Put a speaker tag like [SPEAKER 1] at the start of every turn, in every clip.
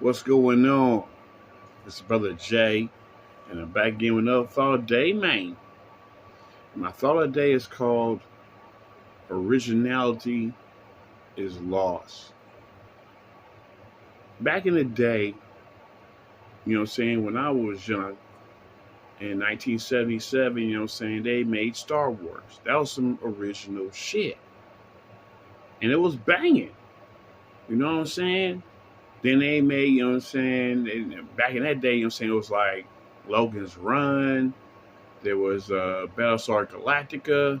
[SPEAKER 1] What's going on? It's Brother Jay, and I'm back again with another thought of the day, man. My thought of the day is called Originality is Lost. Back in the day, when I was young, in 1977, they made Star Wars. That was some original shit. And it was banging. You know what I'm saying? Then they made, and back in that day, it was like Logan's Run. There was Battlestar Galactica.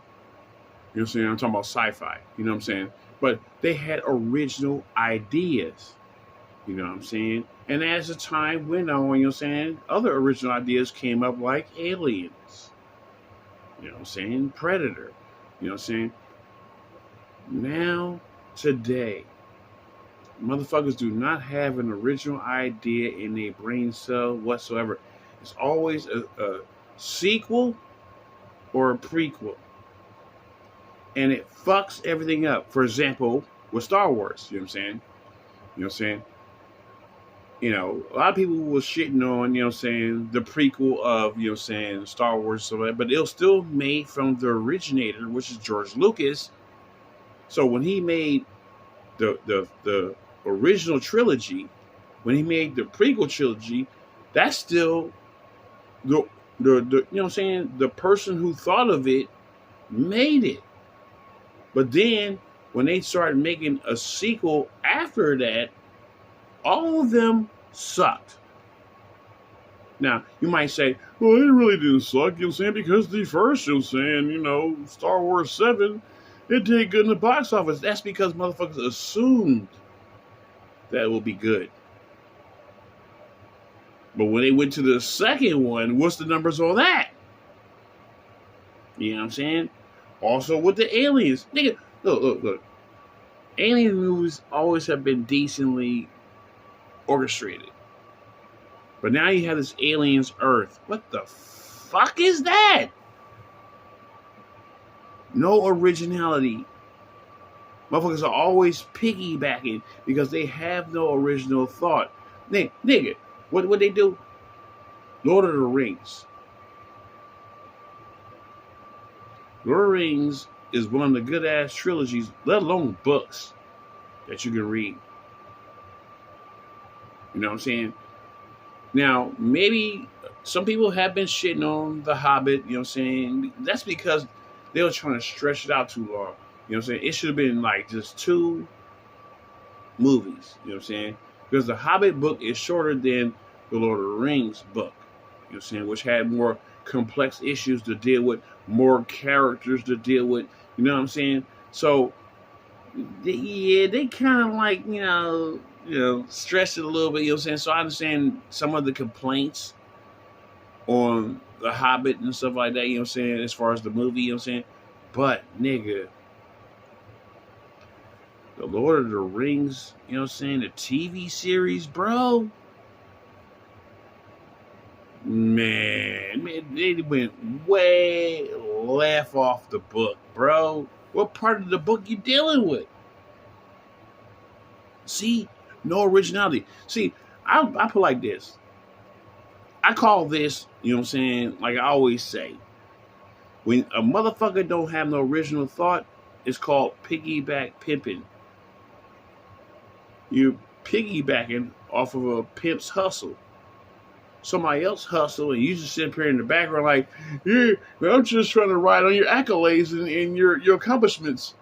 [SPEAKER 1] I'm talking about sci-fi. You know what I'm saying? But they had original ideas. You know what I'm saying? And as the time went on, other original ideas came up like Aliens. Predator. Now, today, motherfuckers do not have an original idea in their brain cell whatsoever. It's always a sequel or a prequel. And it fucks everything up. For example, with Star Wars, a lot of people was shitting on, the prequel of, Star Wars, but it was still made from the originator, which is George Lucas. So when he made the original trilogy, when he made the prequel trilogy, that's still the person who thought of it made it. But then when they started making a sequel after that, all of them sucked. Now, you might say, well, it really didn't suck, because the first, Star Wars 7, it did good in the box office. That's because motherfuckers assumed that it will be good. But when they went to the second one, what's the numbers on that? You know what I'm saying? Also with the aliens. Nigga, look. Alien movies always have been decently orchestrated. But now you have this Aliens Earth. What the fuck is that? No originality. Motherfuckers are always piggybacking because they have no original thought. Nigga, what they do? Lord of the Rings. Lord of the Rings is one of the good ass trilogies, let alone books that you can read. You know what I'm saying? Now, maybe some people have been shitting on The Hobbit, That's because they were trying to stretch it out too long. It should have been like just 2 movies, Because the Hobbit book is shorter than the Lord of the Rings book, which had more complex issues to deal with, more characters to deal with, So, they kind of like, stressed it a little bit, So I understand some of the complaints on The Hobbit and stuff like that, as far as the movie, But, nigga, the Lord of the Rings, the TV series, bro. Man, they went way left off the book, bro. What part of the book you dealing with? See, no originality. See, I put like this. I call this, like I always say, when a motherfucker don't have no original thought, it's called piggyback pimping. You're piggybacking off of a pimp's hustle. Somebody else hustle, and you just sit here in the background like, yeah, I'm just trying to ride on your accolades and your accomplishments.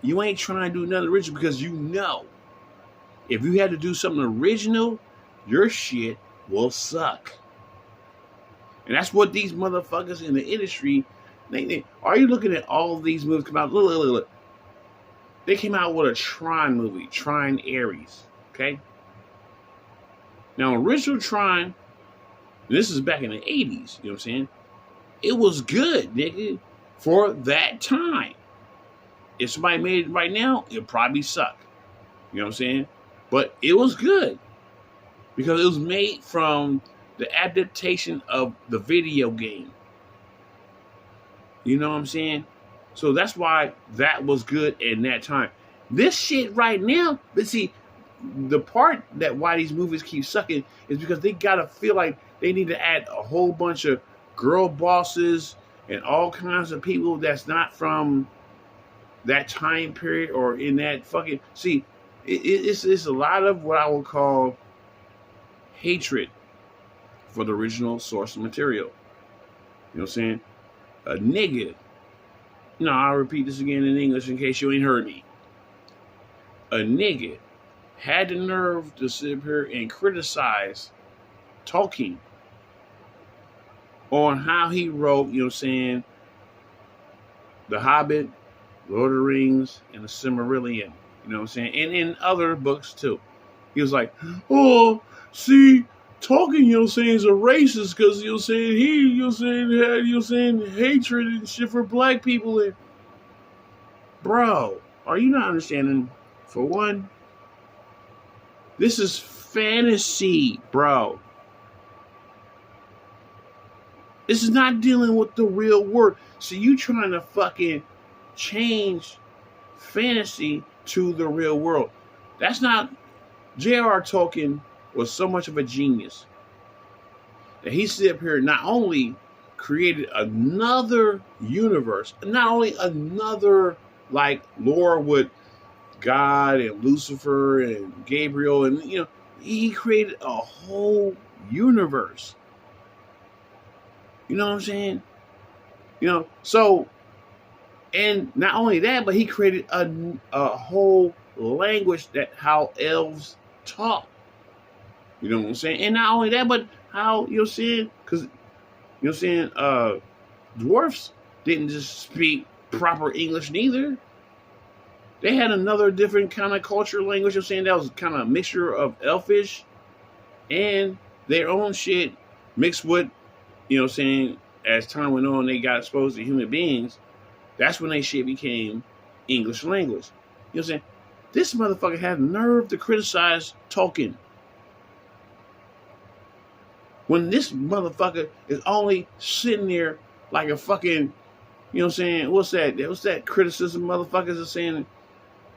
[SPEAKER 1] You ain't trying to do nothing original because if you had to do something original, your shit will suck. And that's what these motherfuckers in the industry, are you looking at all of these movies come out? Look. They came out with a Tron movie, Tron Ares, okay? Now, original Tron, and this is back in the 80s, It was good, nigga, for that time. If somebody made it right now, it'd probably suck. But it was good. Because it was made from the adaptation of the video game. You know what I'm saying? So that's why that was good in that time. This shit right now, but see, the part that why these movies keep sucking is because they gotta feel like they need to add a whole bunch of girl bosses and all kinds of people that's not from that time period or in that fucking see. It's a lot of what I would call hatred for the original source material. You know what I'm saying? A nigga. No, I'll repeat this again in English in case you ain't heard me. A nigga had the nerve to sit here and criticize Tolkien on how he wrote, you know what I'm saying, The Hobbit, Lord of the Rings, and the Silmarillion. You know what I'm saying? And in other books too. He was like, oh, see, Tolkien, you know what I'm saying, is a racist because, you know what I'm saying, he, you know what I'm saying, had, you know what I'm saying, hatred and shit for black people. And, bro, are you not understanding? For one, this is fantasy, bro. This is not dealing with the real world. So you trying to fucking change fantasy to the real world. That's not... J.R.R. Tolkien was so much of a genius that he sit up here not only created another universe, not only another like lore with God and Lucifer and Gabriel, and you know, he created a whole universe. You know what I'm saying? You know, so, and not only that, but he created a whole language that how elves talk. You know what I'm saying? And not only that, but how, you know what I'm saying? Because, you know what I'm saying, dwarfs didn't just speak proper English neither. They had another different kind of culture language. I'm saying that was kind of a mixture of Elfish and their own shit mixed with, you know what I'm saying, as time went on, they got exposed to human beings. That's when they shit became English language. You know what I'm saying? This motherfucker had nerve to criticize Tolkien. When this motherfucker is only sitting there like a fucking, you know what I'm saying, what's that criticism motherfuckers are saying?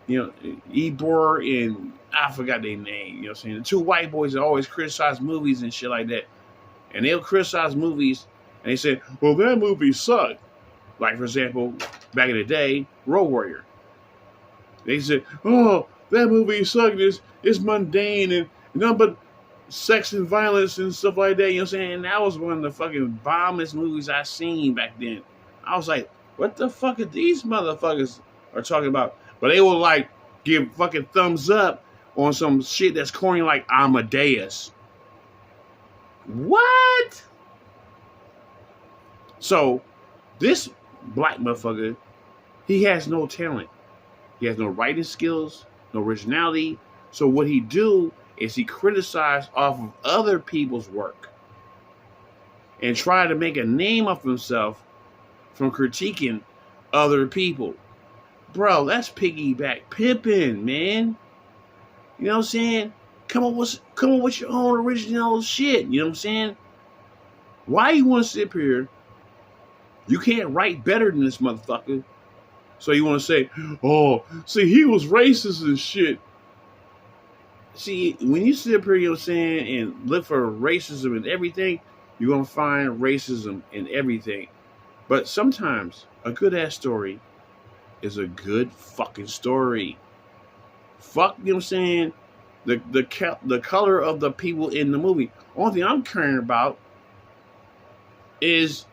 [SPEAKER 1] You know, Ebor and I forgot their name, you know what I'm saying? The two white boys that always criticize movies and shit like that. And they'll criticize movies and they say, well, that movie sucked. Like, for example, back in the day, Road Warrior. They said, oh, that movie sucked. It's mundane and nothing but sex and violence and stuff like that. You know what I'm saying? And that was one of the fucking bombest movies I seen back then. I was like, what the fuck are these motherfuckers are talking about? But they will like give fucking thumbs up on some shit that's corny like Amadeus. What? So this black motherfucker, he has no talent. He has no writing skills, no originality. So what he do is he criticize off of other people's work and try to make a name of himself from critiquing other people. Bro, that's piggyback pimping, man. You know what I'm saying? Come on with your own original shit. You know what I'm saying? Why you want to sit here? You can't write better than this motherfucker. So you want to say, oh, see, he was racist and shit. See, when you sit up here, you know what I'm saying, and look for racism and everything, you're going to find racism in everything. But sometimes a good ass story is a good fucking story. Fuck, you know what I'm saying? The color of the people in the movie. Only thing I'm caring about is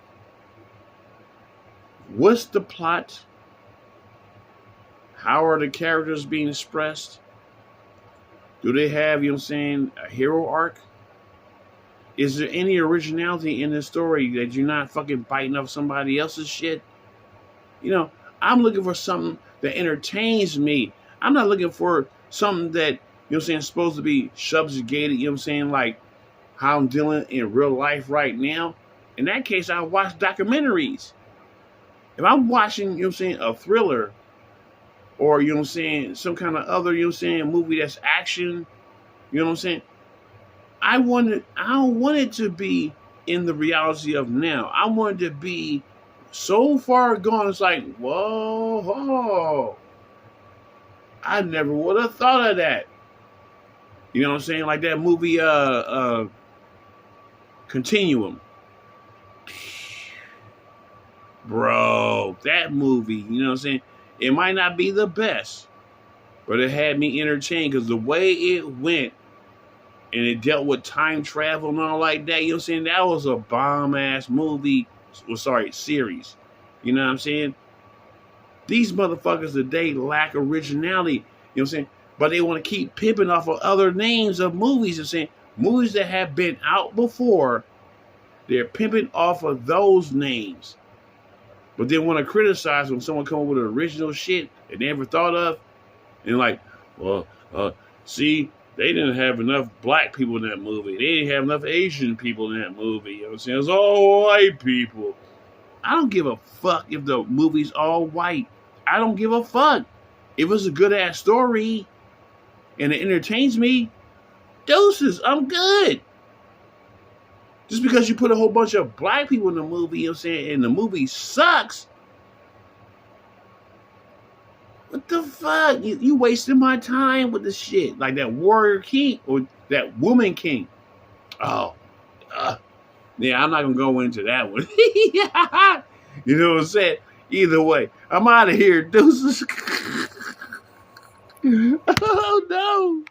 [SPEAKER 1] what's the plot? How are the characters being expressed? Do they have, you know what I'm saying, a hero arc? Is there any originality in the story that you're not fucking biting off somebody else's shit? You know, I'm looking for something that entertains me. I'm not looking for something that, you know what I'm saying, is supposed to be subjugated, you know what I'm saying, like how I'm dealing in real life right now. In that case, I watch documentaries. If I'm watching, you know what I'm saying, a thriller or, you know what I'm saying, some kind of other, you know what I'm saying, movie that's action, you know what I'm saying, I don't want it to be in the reality of now. I want it to be so far gone, it's like, whoa, I never would have thought of that. You know what I'm saying? Like that movie, Continuum. Bro, that movie, you know what I'm saying? It might not be the best, but it had me entertained because the way it went and it dealt with time travel and all like that, you know what I'm saying? That was a bomb ass movie. Well, sorry, series. You know what I'm saying? These motherfuckers today lack originality. You know what I'm saying? But they want to keep pimping off of other names of movies and saying movies that have been out before, they're pimping off of those names. But they want to criticize when someone come up with original shit they never thought of. And like, well, see, they didn't have enough black people in that movie. They didn't have enough Asian people in that movie. You know what I'm saying? It's all white people. I don't give a fuck if the movie's all white. I don't give a fuck. If it's a good ass story and it entertains me, deuces, I'm good. Just because you put a whole bunch of black people in the movie, you know what I'm saying, and the movie sucks, what the fuck? You wasting my time with this shit. Like that Warrior King or that Woman King. Oh, yeah, I'm not going to go into that one. You know what I'm saying? Either way, I'm out of here, deuces. Oh, no.